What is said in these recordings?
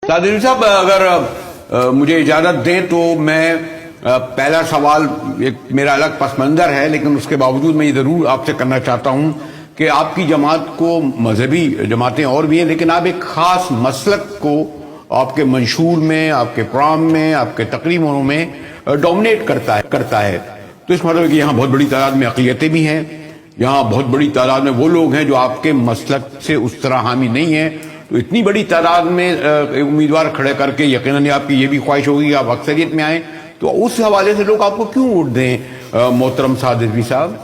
सादिर साहब, अगर मुझे इजाजत दें तो मैं पहला सवाल, एक मेरा अलग पस मंजर है, लेकिन उसके बावजूद मैं ये जरूर आपसे करना चाहता हूं कि आपकी जमात को, मजहबी जमातें और भी हैं, लेकिन आप एक खास मसलक को आपके मंशूर में, आपके प्रोग्राम में, आपके तकरीबों में डोमिनेट करता है। तो इस मतलब है कि यहाँ बहुत बड़ी तादाद में अक़लियतें भी हैं, यहाँ बहुत बड़ी तादाद में वो लोग हैं जो आपके मसलक से उस तरह हामी नहीं है। तो इतनी बड़ी तादाद में उम्मीदवार खड़े करके यकीनन आपकी ये भी ख्वाहिश होगी कि आप अक्सरियत में आए, तो उस हवाले से लोग आपको क्यों वोट दें मोहतरम सादिर साहब?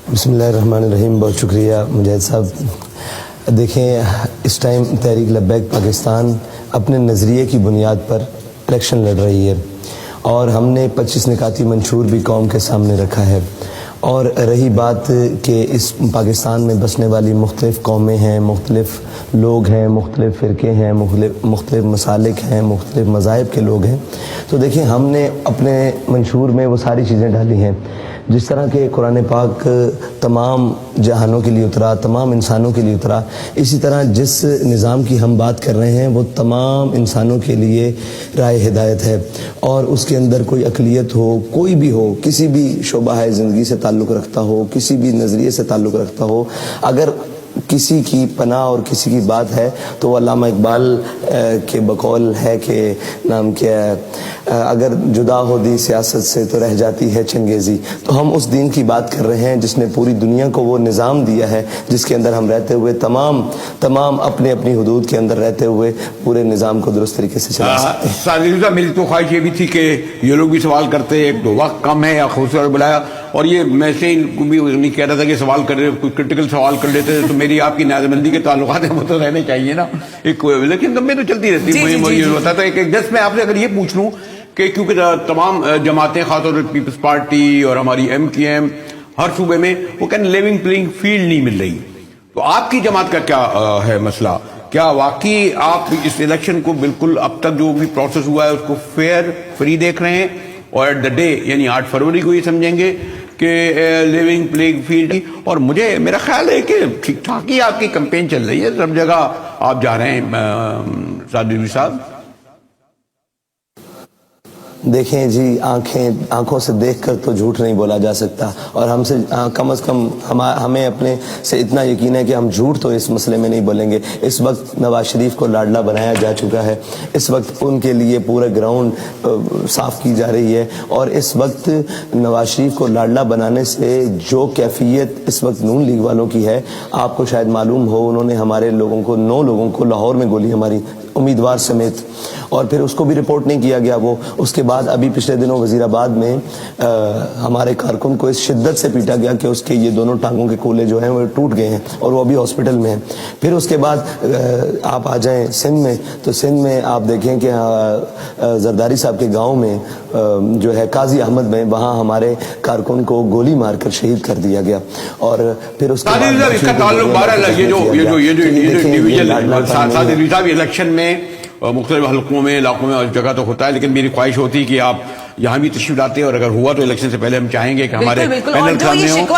बिस्मिल्लाहिर्रहमानिर्रहीम। बहुत शुक्रिया मुजाहिद साहब। देखें, इस टाइम तहरीक लब्बैक पाकिस्तान अपने नज़रिए की बुनियाद पर इलेक्शन लड़ रही है और हमने 25 निकाती मंशूर भी कौम के सामने रखा है। और रही बात कि इस पाकिस्तान में बसने वाली मुख्तलिफ़ कौमें हैं, मुख्तलिफ़ लोग हैं, मुख्तलिफ़ फ़िरके हैं, मुख्तलिफ़ मसालिक हैं, मुख्तलिफ़ मज़ाहिब के लोग हैं, तो देखिए हमने अपने मंशूर में वो सारी चीज़ें डाली हैं। जिस तरह के कुरान पाक तमाम जहानों के लिए उतरा, तमाम इंसानों के लिए उतरा, इसी तरह जिस निज़ाम की हम बात कर रहे हैं वो तमाम इंसानों के लिए राह हिदायत है। और उसके अंदर कोई अक़लियत हो, कोई भी हो, किसी भी शोबा है ज़िंदगी से ताल्लुक़ रखता हो, किसी भी नज़रिए से ताल्लुक़ रखता हो, अगर किसी की पनाह और किसी की बात है तो वो अल्लामा इकबाल के बकौल है कि नाम क्या है, अगर जुदा हो दी सियासत से तो रह जाती है चंगेज़ी। तो हम उस दीन की बात कर रहे हैं जिसने पूरी दुनिया को वो निज़ाम दिया है जिसके अंदर हम रहते हुए तमाम अपने अपनी हुदूद के अंदर रहते हुए पूरे निज़ाम को दुरुस्त तरीके से चला सकते हैं। सादिर, मेरी तो ख्वाहिश ये भी थी कि ये लोग भी सवाल करते, एक दो वक्त कम है या खूबसूरत बुलाया, और ये मैं से इनको भी नहीं कह रहा था कि सवाल कर रहे, कोई क्रिटिकल सवाल कर लेते तो मेरी आपकी नाज़बंदी के ताल्लुकात हैं वो तो रहने चाहिए ना एक, लेकिन मैं तो चलती रहती है। मुझे होता था एक जस्ट मैं आपसे अगर ये पूछ लूँ कि क्योंकि तमाम जमातें, खासतौर पर पीपल्स पार्टी और हमारी MKM, हर सूबे में वो कहते लिविंग प्लेइंग फील्ड नहीं मिल रही, तो आपकी जमात का क्या है मसला? क्या वाकई आप इस इलेक्शन को बिल्कुल अब तक जो भी प्रोसेस हुआ है उसको फेयर फ्री देख रहे हैं, और एट द डे यानी 8 फरवरी को ये समझेंगे कि लिविंग प्लेइंग फील्ड? और मेरा ख्याल है कि ठीक ठाक ही आपकी कैंपेन चल रही है, सब जगह आप जा रहे हैं सादिर साहब। देखें जी, आंखों से देखकर तो झूठ नहीं बोला जा सकता, और हमसे कम से कम हमें अपने से इतना यकीन है कि हम झूठ तो इस मसले में नहीं बोलेंगे। इस वक्त नवाज शरीफ को लाडला बनाया जा चुका है, इस वक्त उनके लिए पूरा ग्राउंड साफ की जा रही है, और इस वक्त नवाज शरीफ को लाडला बनाने से जो कैफियत इस वक्त नून लीग वालों की है, आपको शायद मालूम हो, उन्होंने हमारे लोगों को 9 लोगों को लाहौर में गोली हमारी उम्मीदवार समेत, और फिर उसको भी रिपोर्ट नहीं किया गया वो। उसके बाद अभी पिछले दिनों वजीराबाद में हमारे कारकुन को इस शिद्दत से पीटा गया कि उसके ये दोनों टांगों के कोले जो हैं वो टूट गए हैं और वो अभी हॉस्पिटल में हैं। फिर उसके बाद आप आ जाएं सिंध में, तो सिंध में आप देखें कि जरदारी साहब के गाँव में जो है काजी अहमद में, वहाँ हमारे कारकुन को गोली मारकर शहीद कर दिया गया। और फिर उसके बाद इलेक्शन में मुख्तलिफ हलकों में, इलाकों में, उस जगह तो होता है, लेकिन मेरी ख्वाहिश होती है कि आप यहाँ भी तशरीफ लाते, और अगर हुआ तो इलेक्शन से पहले हम चाहेंगे कि हमारे पैनल सामने हो।